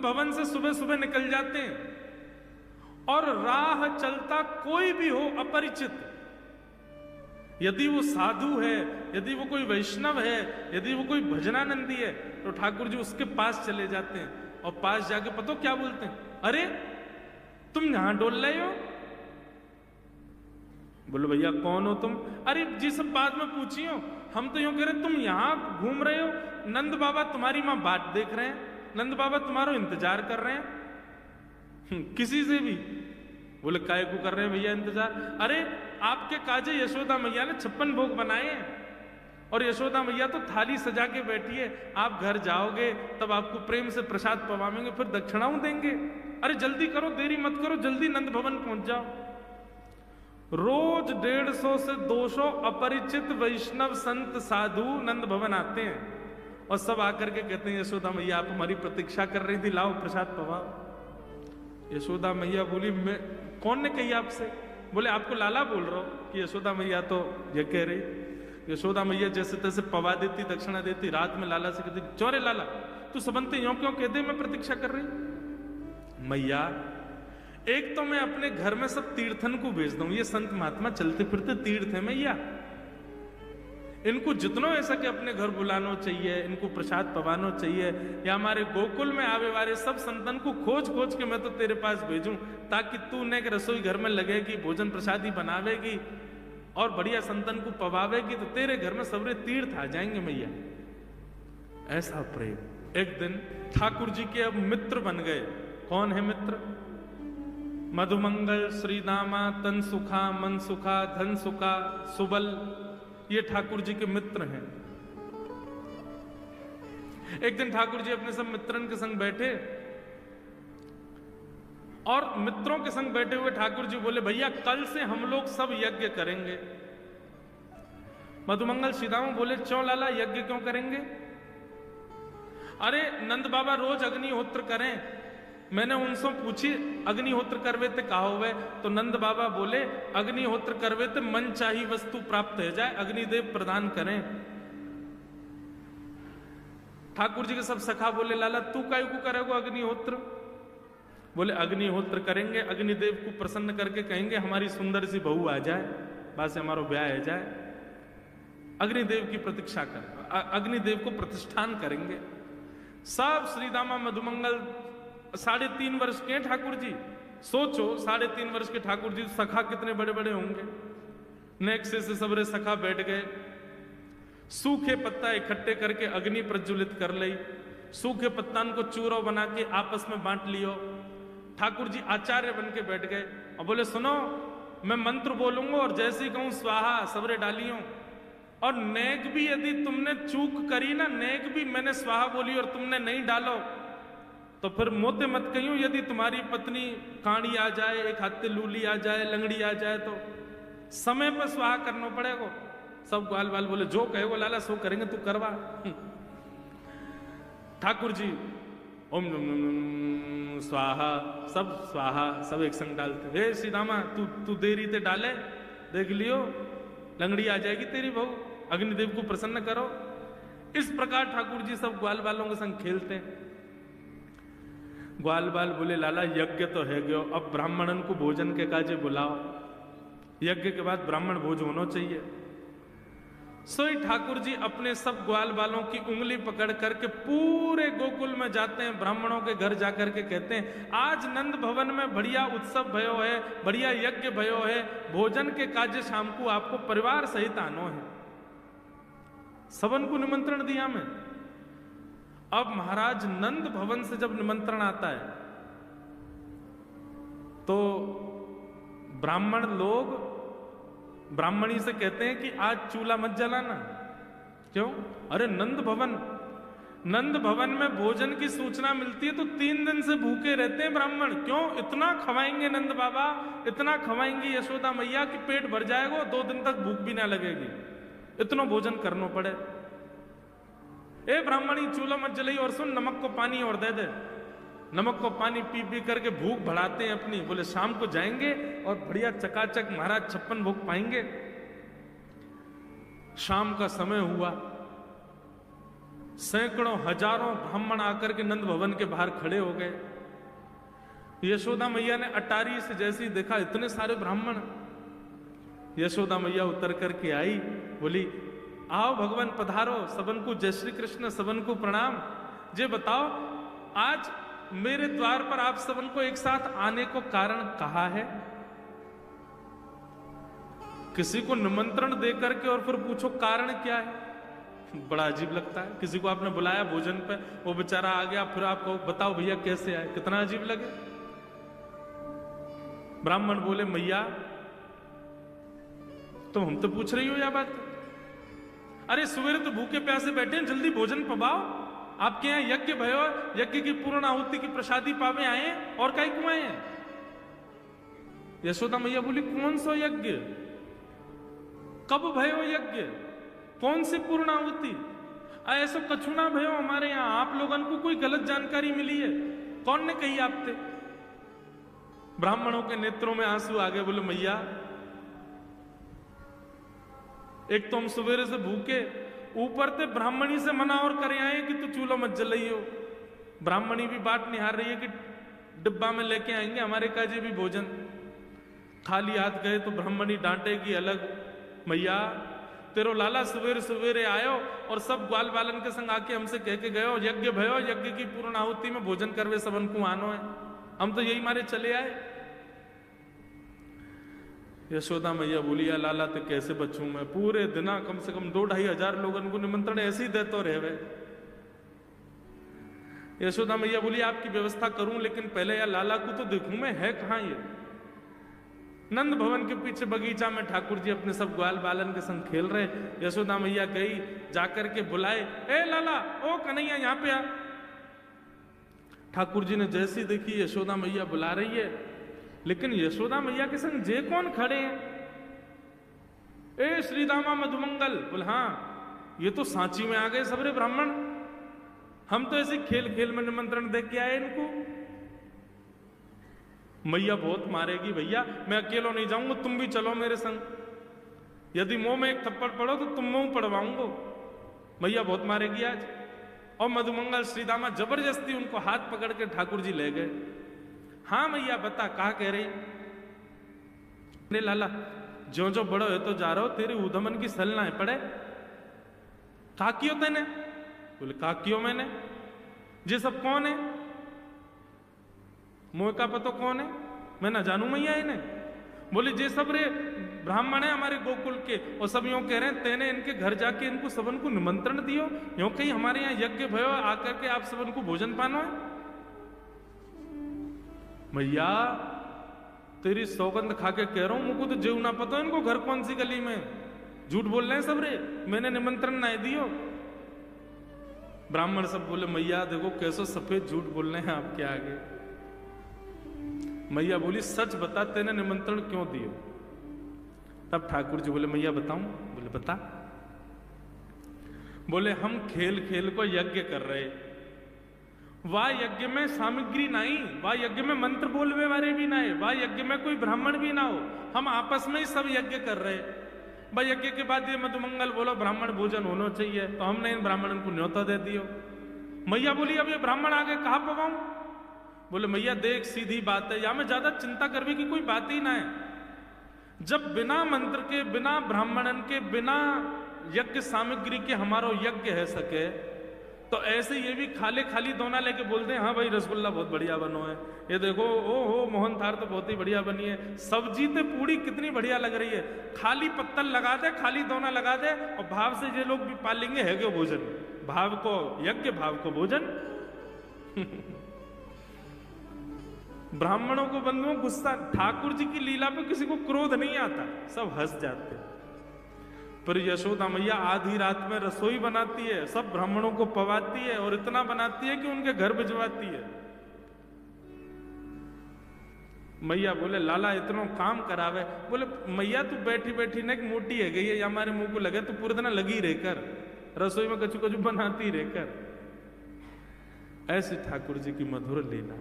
भवन से सुबह सुबह निकल जाते हैं, और राह चलता कोई भी हो अपरिचित, यदि वो साधु है, यदि वो कोई वैष्णव है, यदि वो कोई भजनानंदी है, तो ठाकुर जी उसके पास चले जाते हैं और पास जाके पता क्या बोलते हैं, अरे तुम यहां डोल रहे हो? बोलो भैया कौन हो तुम? अरे जी सब बाद में पूछियो, हम तो यूं कह रहे तुम यहां घूम रहे हो, नंद बाबा तुम्हारी मां बात देख रहे हैं, नंद बाबा तुम्हारा इंतजार कर रहे हैं। किसी से भी? बोले काय को कर रहे हैं भैया इंतजार? अरे आपके काजे यशोदा मैया ने 56 भोग बनाए हैं, और यशोदा मैया तो थाली सजा के बैठी है, आप घर जाओगे तब आपको प्रेम से प्रसाद पवाएंगे, फिर दक्षिणाओं देंगे। अरे जल्दी करो, देरी मत करो, जल्दी नंद भवन पहुंच जाओ। रोज 150 से 200 अपरिचित वैष्णव संत साधु नंद भवन आते हैं, और सब आकर के कहते हैं यशोदा मैया आप हमारी प्रतीक्षा कर रही थी, लाओ प्रसाद पवाओ। यशोदा मैया बोली मैं, कौन ने कही आपसे? बोले आपको लाला बोल रहा हूं कि यशोदा मैया तो ये कह रही। यशोदा मैया जैसे तैसे पवा देती, दक्षिणा देती, रात में लाला से कहती चौरे लाला तू सबंते यूं क्यों कह दे मैं प्रतीक्षा कर रही? मैया एक तो मैं अपने घर में सब तीर्थन को भेज दूं, ये संत महात्मा चलते फिरते तीर्थ है मैया, इनको जितनो ऐसा कि अपने घर बुलाना चाहिए, इनको प्रसाद पवाना चाहिए, या हमारे गोकुल में आवे वाले सब संतन को खोज खोज के मैं तो तेरे पास भेजूं, ताकि तू ने रसोई घर में लगेगी, भोजन प्रसादी बनावेगी और बढ़िया संतन को पवावेगी, तो तेरे घर में सबरे तीर्थ आ जाएंगे मैया। ऐसा प्रेम। एक दिन ठाकुर जी के अब मित्र बन गए। कौन है मित्र? मधुमंगल, श्रीदामा, तन सुखा, मन सुखा, धन सुखा, सुबल, ये ठाकुर जी के मित्र हैं। एक दिन ठाकुर जी अपने सब मित्रन के संग बैठे, और मित्रों के संग बैठे हुए ठाकुर जी बोले भैया कल से हम लोग सब यज्ञ करेंगे। मधुमंगल श्रीदामा बोले क्यों लाला यज्ञ क्यों करेंगे? अरे नंद बाबा रोज अग्निहोत्र करें, मैंने उनसे पूछी अग्निहोत्र करवे ते कहा हुए, तो नंद बाबा बोले अग्निहोत्र करवे ते मन चाही वस्तु प्राप्त हो जाए, अग्निदेव प्रदान करें। ठाकुर जी के सब सखा बोले लाला तू काय को करेगो अग्निहोत्र? बोले अग्निहोत्र करेंगे, अग्निदेव को प्रसन्न करके कहेंगे हमारी सुंदर सी बहू आ जाए, बस हमारा ब्याह हो जाए। अग्निदेव की प्रतीक्षा कर, अग्निदेव को प्रतिष्ठान करेंगे। सब श्रीदामा मधुमंगल 3.5 वर्ष के ठाकुर जी, सोचो 3.5 वर्ष के ठाकुर जी, सखा कितने बड़े बड़े होंगे। नेक्स्ट से सबरे सखा बैठ गए, सूखे पत्ता इकट्ठे करके अग्नि प्रज्वलित कर ली, सूखे पत्तान को चूरो बना के आपस में बांट लियो। ठाकुर जी आचार्य बन के बैठ गए और बोले सुनो मैं मंत्र बोलूंगा और जैसे ही कहूं स्वाहा सबरे डालियो, और नेक भी यदि तुमने चूक करी ना, नेक भी मैंने स्वाहा बोली और तुमने नहीं डालो तो फिर मोते मत कहियो, यदि तुम्हारी पत्नी काणी आ जाए, एक हाथ लूली आ जाए, लंगड़ी आ जाए, तो समय पर स्वाहा करना पड़ेगा। सब ग्वाल बाल बोले जो कहे वो लाला सो करेंगे, तू करवा। ठाकुर जी ओम नम नम नम स्वाहा, सब स्वाहा, सब एक संग डालते। हे श्रीदामा तू देरी ते डाले, देख लियो लंगड़ी आ जाएगी तेरी बहू, अग्निदेव को प्रसन्न करो। इस प्रकार ठाकुर जी सब ग्वाल बालों के संग खेलते हैं। ग्वाल बाल बोले लाला यज्ञ तो है गयो, अब ब्राह्मणन को भोजन के काजे बुलाओ, यज्ञ के बाद ब्राह्मण भोज होना चाहिए। सोई ठाकुर जी अपने सब ग्वाल बालों की उंगली पकड़ करके पूरे गोकुल में जाते हैं, ब्राह्मणों के घर जाकर के कहते हैं आज नंद भवन में बढ़िया उत्सव भयो है, बढ़िया यज्ञ भयो है, भोजन के काजे शाम को आपको परिवार सहित आनो है। सबन को निमंत्रण दिया मैं। अब महाराज नंद भवन से जब निमंत्रण आता है तो ब्राह्मण लोग ब्राह्मणी से कहते हैं कि आज चूल्हा मत जलाना। क्यों? अरे नंद भवन में भोजन की सूचना मिलती है तो 3 दिन से भूखे रहते हैं ब्राह्मण। क्यों? इतना खवाएंगे नंद बाबा, इतना खवाएंगे यशोदा मैया कि पेट भर जाएगा, 2 दिन तक भूख भी ना लगेगी, इतना भोजन करना पड़े। ए ब्राह्मणी चूल्हा मत जलाई, और सुन नमक को पानी और दे दे। नमक को पानी पी पी करके भूख बढ़ाते हैं अपनी। बोले शाम को जाएंगे और बढ़िया चकाचक महाराज 56 भोग पाएंगे। शाम का समय हुआ, सैकड़ों हजारों ब्राह्मण आकर के नंद भवन के बाहर खड़े हो गए। यशोदा मैया ने अटारी से जैसे ही देखा इतने सारे ब्राह्मण, यशोदा मैया उतर करके आई, बोली आओ भगवान पधारो, सबन को जय श्री कृष्ण, सबन को प्रणाम। जे बताओ आज मेरे द्वार पर आप सबन को एक साथ आने को कारण कहा है? किसी को निमंत्रण दे करके और फिर पूछो कारण क्या है, बड़ा अजीब लगता है। किसी को आपने बुलाया भोजन पे, वो बेचारा आ गया, फिर आपको बताओ भैया कैसे आए, कितना अजीब लगे। ब्राह्मण बोले मैया तुम हमसे पूछ रही हो या बात? अरे सवेरे तो भूखे प्यासे बैठे हैं, जल्दी भोजन पवाओ। आपके यहाँ यज्ञ भयो, यज्ञ की पूर्ण आहुति की प्रसादी पावे आए हैं, और कहीं क्यों आए हैं? यशोदा मैया बोली कौन सा यज्ञ, कब भयो यज्ञ, कौन सी पूर्ण आहुति? ऐसा कछुना भयो हमारे यहाँ, आप लोगों को कोई गलत जानकारी मिली है? कौन ने कही आपसे? ब्राह्मणों के नेत्रों में आंसू आ गए, बोले मैया एक तो हम सवेरे से भूखे, ऊपर से ब्राह्मणी से मना और करे आए कि तू चूल्हा मत जलाइयो। ब्राह्मणी भी बात निहार रही है कि डिब्बा में लेके आएंगे हमारे काजे भी भोजन। खाली हाथ गए तो ब्राह्मणी डांटेगी अलग, मैया तेरो लाला सवेरे सवेरे आयो और सब ग्वाल बालन के संग आके हमसे कह के गयो यज्ञ भयो, यज्ञ की पूर्ण आहुति में भोजन करवे सबन को आनो है, हम तो यही मारे चले आए। यशोदा मैया बोली या लाला तो कैसे बचूं मैं, पूरे दिना कम से कम 2-2.5 हजार लोगों को निमंत्रण ऐसे ही देते रहे। यशोदा मैया बोली आपकी व्यवस्था करूं, लेकिन पहले या लाला को तो देखूं मैं, है कहां ये? नंद भवन के पीछे बगीचा में ठाकुर जी अपने सब ग्वाल बालन के संग खेल रहे। यशोदा मैया गई, जाकर के बुलाए, ए लाला, ओ कन्हैया यहाँ पे आ। ठाकुर जी ने जैसी देखी यशोदा मैया बुला रही है, लेकिन यशोदा मैया के संग जे कौन खड़े हैं? ए श्रीदामा मधुमंगल। बोल हाँ, ये तो सांची में आ गए सबरे ब्राह्मण, हम तो ऐसे खेल खेल में निमंत्रण दे के आए इनको। मैया बहुत मारेगी, भैया मैं अकेला नहीं जाऊंगा, तुम भी चलो मेरे संग। यदि मुंह में एक थप्पड़ पड़ो तो तुम मुंह पड़वाऊंगा। मैया बहुत मारेगी आज। और मधुमंगल श्रीदामा जबरदस्ती उनको हाथ पकड़ के ठाकुर जी ले गए। हाँ मैया बता, कहा कह रही? ने लाला जो जो बड़ो है तो जा रहा हो, तेरे उधमन की सल ना पड़े। काकियो तेने? बोले काकियो मैंने। ये सब कौन है? मोह का पतो कौन है? मैं ना जानू मैया इन्हें। बोले जे सब रे ब्राह्मण है हमारे गोकुल के, और सब यूं कह रहे हैं तेने इनके घर जाके इनको सबन को निमंत्रण दियो, यूं कहीं हमारे यहाँ यज्ञ भयो, आकर के आप सबन को भोजन पानो है। मैया तेरी सौगंध खा के कह रहा हूं, मुझको तो जीव ना पता इनको घर कौन सी गली में। झूठ बोल रहे हैं सब रे, मैंने निमंत्रण ना दियो। ब्राह्मण सब बोले मैया देखो कैसे सफेद झूठ बोल रहे हैं आपके आगे। मैया बोली सच बता, तेने निमंत्रण क्यों दियो? तब ठाकुर जी बोले मैया बताऊं? बोले बता। बोले हम खेल खेल को यज्ञ कर रहे, वाह यज्ञ में सामग्री नहीं, वाह यज्ञ में मंत्र बोलवे वाले भी नहीं, वाह यज्ञ में कोई ब्राह्मण भी ना हो, हम आपस में ही सब यज्ञ कर रहे। भाई यज्ञ के बाद ये मधुमंगल बोलो ब्राह्मण भोजन होना चाहिए, तो हमने इन ब्राह्मणों को न्योता दे दियो। मैया बोली अब ये ब्राह्मण आगे कहां पवाऊं? बोले मैया देख सीधी बात है, या में ज्यादा चिंता करने की कोई बात ही ना है। जब बिना मंत्र के, बिना ब्राह्मणन के, बिना यज्ञ सामग्री के हमारो यज्ञ है सके, तो ऐसे ये भी खाली खाली दोना लेके बोलते हैं हाँ भाई रसगुल्ला बहुत बढ़िया बनो है, ये देखो ओ हो मोहन थार तो बहुत ही बढ़िया बनी है, सब्जी तो पूरी कितनी बढ़िया लग रही है, खाली पत्तल लगा दे, खाली दोना लगा दे, और भाव से ये लोग भी पालेंगे है क्यों भोजन, भाव को यज्ञ भाव को भोजन। ब्राह्मणों को बंधुओं गुस्सा, ठाकुर जी की लीला पे किसी को क्रोध नहीं आता, सब हंस जाते हैं। पर यशोदा मैया आधी रात में रसोई बनाती है, सब ब्राह्मणों को पवाती है, और इतना बनाती है कि उनके घर भिजवाती है। मैया बोले लाला इतना काम करावे। बोले मैया तू बैठी बैठी ना मोटी है गई है, हमारे मुंह को लगे, तू पूरे दिन लगी रहकर रसोई में कचू कचू बनाती रहकर। ऐसी ठाकुर जी की मधुर लीला।